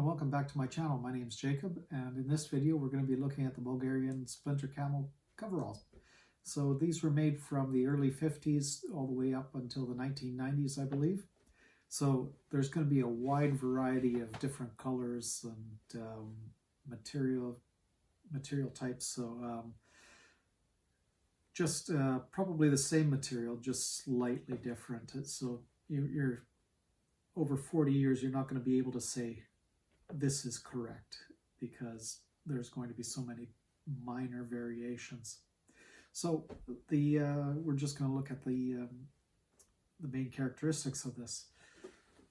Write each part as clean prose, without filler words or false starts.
welcome back to my channel. My name is Jacob, and in this video we're going to be looking at the Bulgarian Splinter Camo coveralls. So these were made from the early 50s all the way up until the 1990s, I believe. So there's going to be a wide variety of different colors and material types. So just probably the same material, just slightly different. So you're over 40 years, you're not going to be able to say this is correct because there's going to be so many minor variations. So we're just going to look at the main characteristics of this.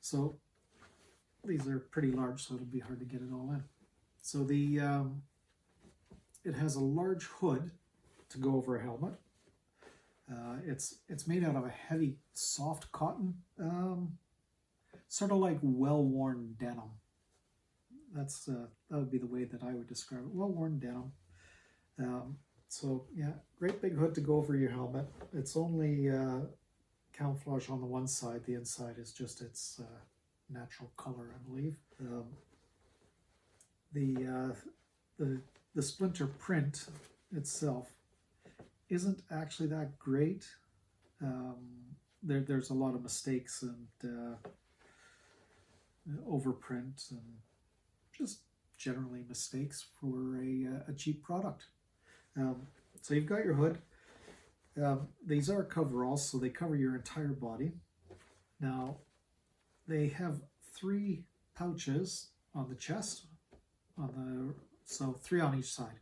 So these are pretty large, so it'll be hard to get it all in. So it has a large hood to go over a helmet. It's made out of a heavy, soft cotton, sort of like well-worn denim. That would be the way that I would describe it. Well-worn denim. So yeah, great big hood to go over your helmet. It's only camouflage on the one side. The inside is just its natural color, I believe. The splinter print itself isn't actually that great. There's a lot of mistakes and overprint and just generally mistakes for a cheap product. So you've got your hood. These are coveralls, so they cover your entire body. Now, they have 3 pouches on the chest, so 3 on each side.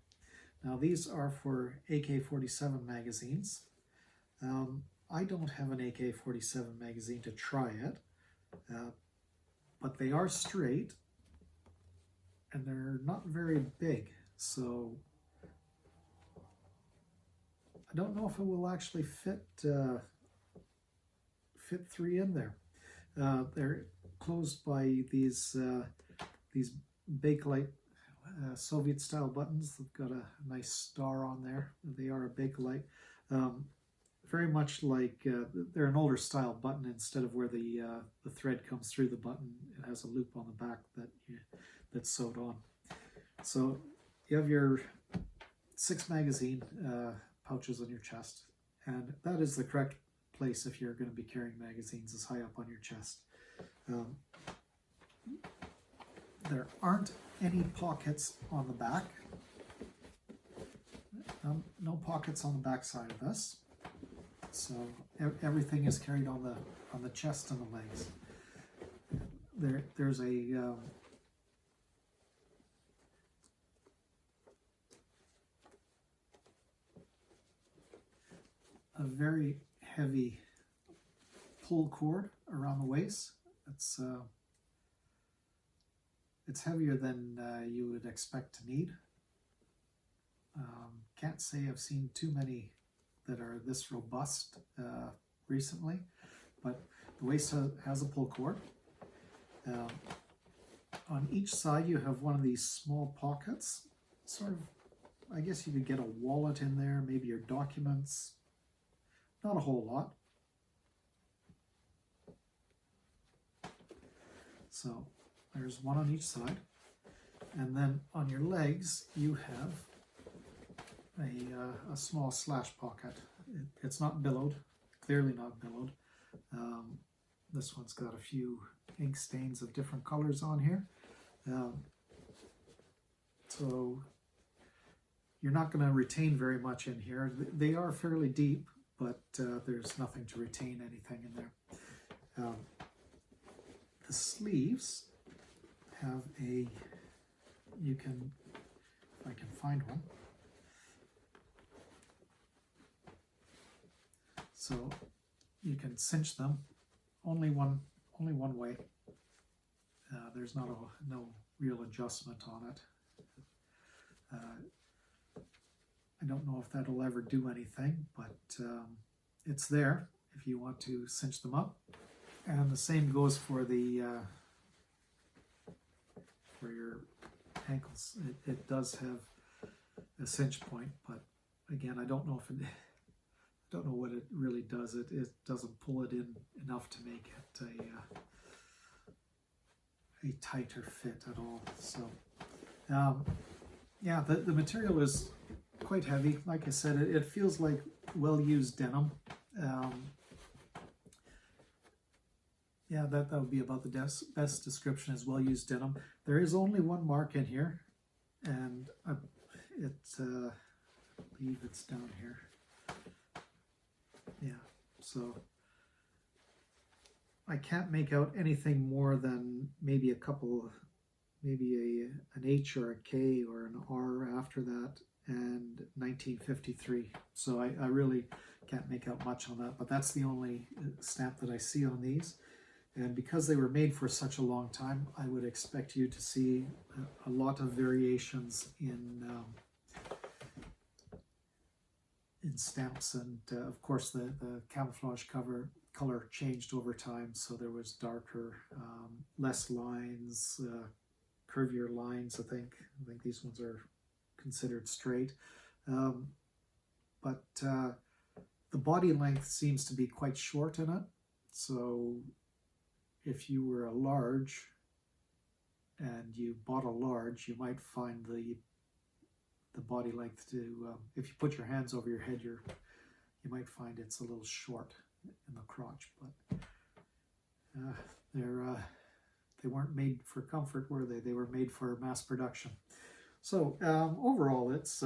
Now, these are for AK-47 magazines. I don't have an AK-47 magazine to try it, but they are straight, and they're not very big, so I don't know if it will actually fit 3 in there. They're closed by these Bakelite Soviet-style buttons. They've got a nice star on there. They are a Bakelite. Very much like they're an older style button. Instead of where the thread comes through the button, it has a loop on the back that's sewed on. So you have your 6 magazine pouches on your chest, and that is the correct place if you're going to be carrying magazines, is high up on your chest. There aren't any pockets on the back. No pockets on the back side of this. So everything is carried on the chest and the legs. There's a very heavy pull cord around the waist. It's heavier than you would expect to need. Can't say I've seen too many that are this robust recently, but the waist has a pull cord. On each side you have one of these small pockets, sort of, I guess you could get a wallet in there, maybe your documents. Not a whole lot. So there's one on each side, and then on your legs you have a small slash pocket. It's not billowed, clearly not billowed. This one's got a few ink stains of different colors on here. So you're not going to retain very much in here. They are fairly deep, but there's nothing to retain anything in there. The sleeves have if I can find one. So you can cinch them only one way. There's no real adjustment on it. I don't know if that'll ever do anything, but it's there if you want to cinch them up. And the same goes for for your ankles. It does have a cinch point, but again, I don't know what it really does. It doesn't pull it in enough to make it a tighter fit at all. So yeah, the material is quite heavy. Like I said, it feels like well-used denim. Yeah, that would be about the best description, is well-used denim. There is only one mark in here, and I believe it's down here. Yeah, so I can't make out anything more than maybe an H or a K or an R after that, and 1953. So I really can't make out much on that, but that's the only stamp that I see on these. And because they were made for such a long time, I would expect you to see a lot of variations in stamps. And of course, the camouflage color changed over time. So there was darker, less lines, curvier lines. I think these ones are considered straight. But the body length seems to be quite short in it. So if you were a large and you bought a large, you might find the body length to, if you put your hands over your head, you might find it's a little short in the crotch. But they weren't made for comfort, were they? They were made for mass production. So overall, it's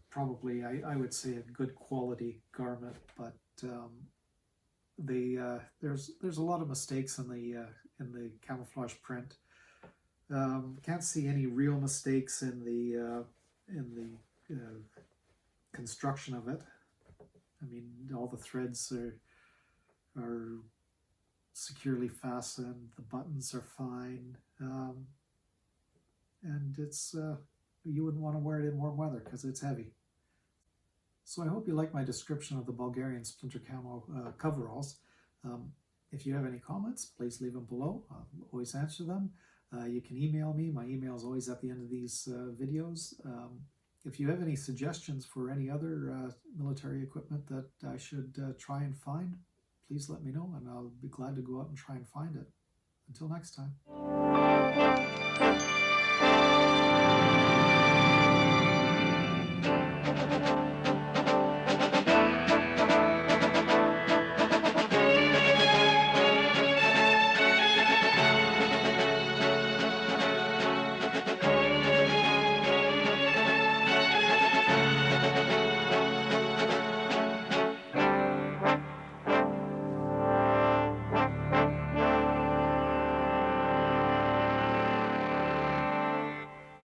probably, I would say, a good quality garment, but there's a lot of mistakes in the camouflage print. Can't see any real mistakes in the construction of it. I mean, all the threads are securely fastened. The buttons are fine, and it's you wouldn't want to wear it in warm weather because it's heavy. So I hope you like my description of the Bulgarian Splinter Camo coveralls. If you have any comments, please leave them below. I'll always answer them. You can email me. My email is always at the end of these videos. If you have any suggestions for any other military equipment that I should try and find, please let me know, and I'll be glad to go out and try and find it. Until next time.